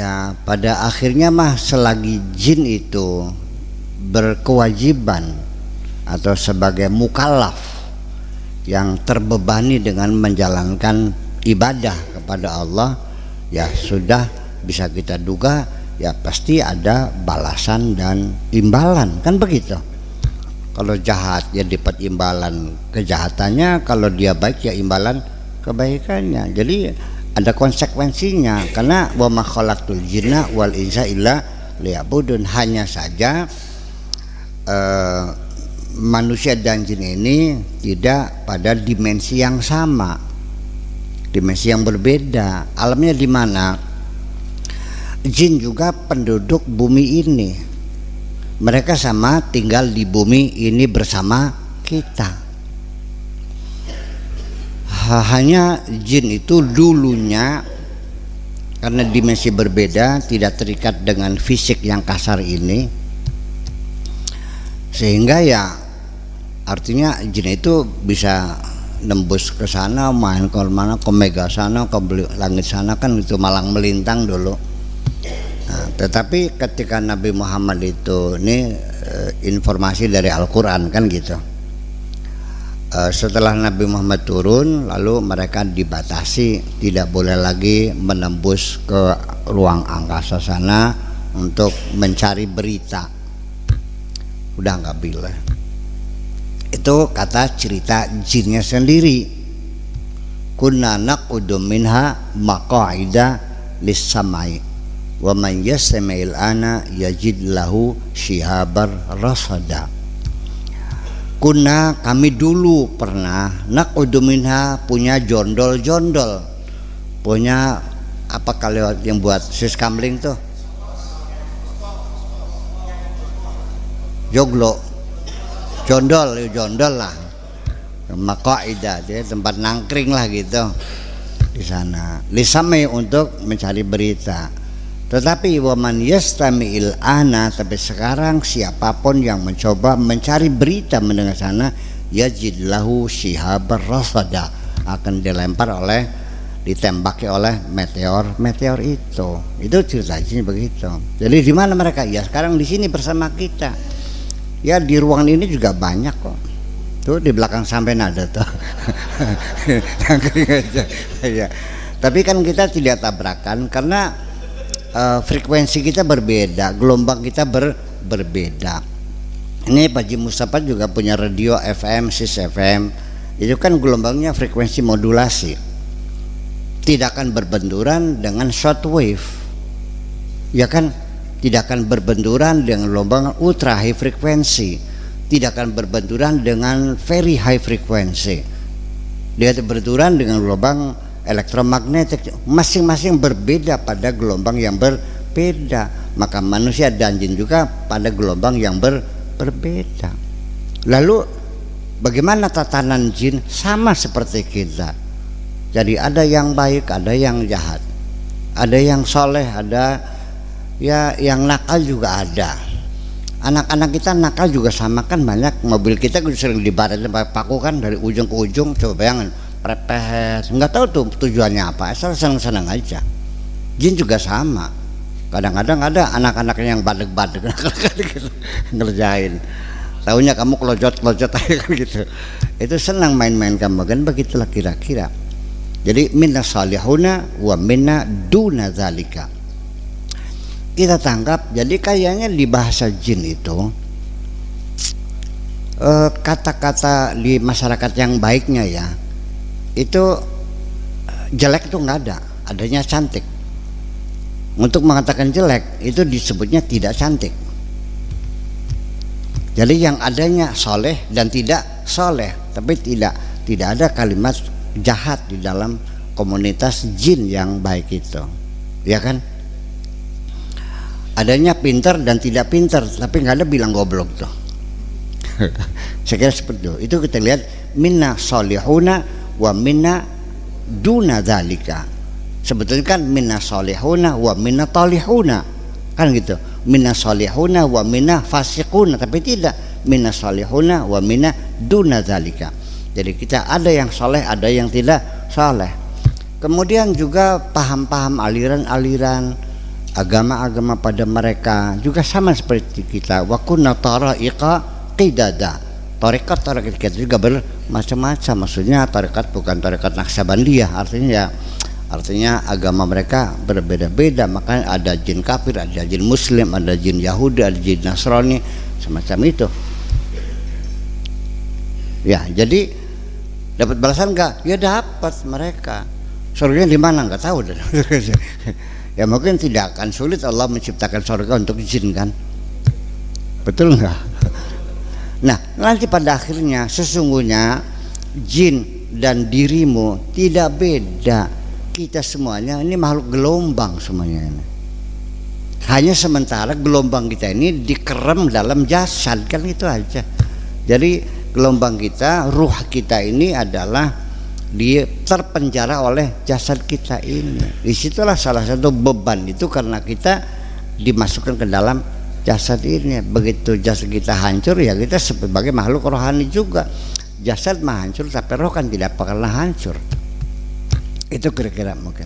Ya, pada akhirnya mah selagi jin itu berkewajiban atau sebagai mukallaf yang terbebani dengan menjalankan ibadah kepada Allah, ya sudah bisa kita duga ya pasti ada balasan dan imbalan, kan begitu. Kalau jahat ya dapat imbalan kejahatannya, kalau dia baik ya imbalan kebaikannya. Jadi ada konsekuensinya, karena wa ma khalaqtul jinna wal insa illa liya'budun. Hanya saja manusia dan jin ini tidak pada dimensi yang sama, dimensi yang berbeda. Alamnya di mana? Jin juga penduduk bumi ini, mereka sama tinggal di bumi ini bersama kita. Hanya jin itu dulunya karena dimensi berbeda, tidak terikat dengan fisik yang kasar ini, sehingga ya artinya jin itu bisa nembus ke sana, main ke mana, ke mega sana, ke langit sana, kan itu malang melintang dulu. Nah, tetapi ketika Nabi Muhammad itu ini informasi dari Al-Quran kan gitu. Setelah Nabi Muhammad turun, lalu mereka dibatasi, tidak boleh lagi menembus ke ruang angkasa sana untuk mencari berita. Udah nggak boleh. Itu kata cerita jinnya sendiri. Kunna naqudu minha maqa'ida lis-samai wa man yastami'il ana yajid lahu shihabar rasada. Kuna, kami dulu pernah naqudu minha, punya jondol-jondol, punya apa kalau yang buat sis kamling tuh, joglo, jondol lah, maqaida, dia tempat nangkring lah gitu di sana. Lisame untuk mencari berita. Tetapi waman yastami'il ana, tapi sekarang siapapun yang mencoba mencari berita mendengar sana, yajid lahu shihabar rasada, akan dilempar oleh, ditembaki oleh meteor itu. Itu ceritanya begitu. Jadi di mana mereka? Ya sekarang di sini bersama kita. Ya di ruangan ini juga banyak kok. Tuh di belakang sampai ada tuh. Ya. Tapi kan kita tidak tabrakan karena frekuensi kita berbeda, gelombang kita berbeda. Ini Pak Haji Mustafa juga punya radio FM, SIS FM. Itu kan gelombangnya frekuensi modulasi, tidak akan berbenturan dengan shortwave, ya kan? Tidak akan berbenturan dengan gelombang ultra high frekuensi, tidak akan berbenturan dengan very high frekuensi. Dia berbenturan dengan gelombang elektromagnetik, masing-masing berbeda pada gelombang yang berbeda. Maka manusia dan jin juga pada gelombang yang berbeda. Lalu bagaimana tatanan jin? Sama seperti kita. Jadi ada yang baik, ada yang jahat, ada yang soleh, ada ya yang nakal juga ada. Anak-anak kita nakal juga sama kan, banyak. Mobil kita sering dibaratin pakai paku kan dari ujung ke ujung, coba bayangin, prepes, nggak tahu tuh tujuannya apa, asal senang-senang aja. Jin juga sama, kadang-kadang ada anak-anak yang badek-badek ngerjain, tahunya kamu kelojot-kelojot aja kan gitu. Itu senang main-main kamu kan, begitulah kira-kira. Jadi minna salihuna wa minna duna zalika. Kita tangkap, jadi kayaknya di bahasa jin itu kata-kata di masyarakat yang baiknya ya, itu jelek itu nggak ada, adanya cantik. Untuk mengatakan jelek itu disebutnya tidak cantik. Jadi yang adanya soleh dan tidak soleh, tapi tidak ada kalimat jahat di dalam komunitas jin yang baik itu, ya kan? Adanya pintar dan tidak pintar, tapi nggak ada bilang goblok tuh. Saya kira seperti itu. Itu kita lihat minna solihuna wa minna duna dzalika. Sebetulnya kan minna solihuna wa minna talihuna, kan gitu. Minna solihuna wa minna fasiquna, tapi tidak minna solihuna wa minna duna dzalika. Jadi kita ada yang soleh, ada yang tidak soleh. Kemudian juga paham-paham aliran-aliran agama-agama pada mereka juga sama seperti kita. Wa kunna tara'iqa qidada. Tarekat kita juga bermacam-macam. Maksudnya tarekat bukan tarekat Naqsabandiyah, artinya agama mereka berbeda-beda. Makanya ada jin kafir, ada jin muslim, ada jin Yahudi, ada jin Nasrani, semacam itu. Ya, jadi dapat balasan enggak? Ya dapat mereka. Surganya di mana enggak tahu. Ya mungkin tidak akan sulit Allah menciptakan surga untuk jin kan? Betul enggak? Nah, nanti pada akhirnya sesungguhnya jin dan dirimu tidak beda. Kita semuanya ini makhluk gelombang semuanya ini. Hanya sementara gelombang kita ini dikerem dalam jasad, kan itu aja. Jadi gelombang kita, ruh kita ini adalah terpenjara oleh jasad kita ini. Disitulah salah satu beban itu karena kita dimasukkan ke dalam jasad ini. Begitu jasad kita hancur, ya kita sebagai makhluk rohani juga. Jasad mah hancur tapi roh kan tidak pernah hancur. Itu kira-kira mungkin.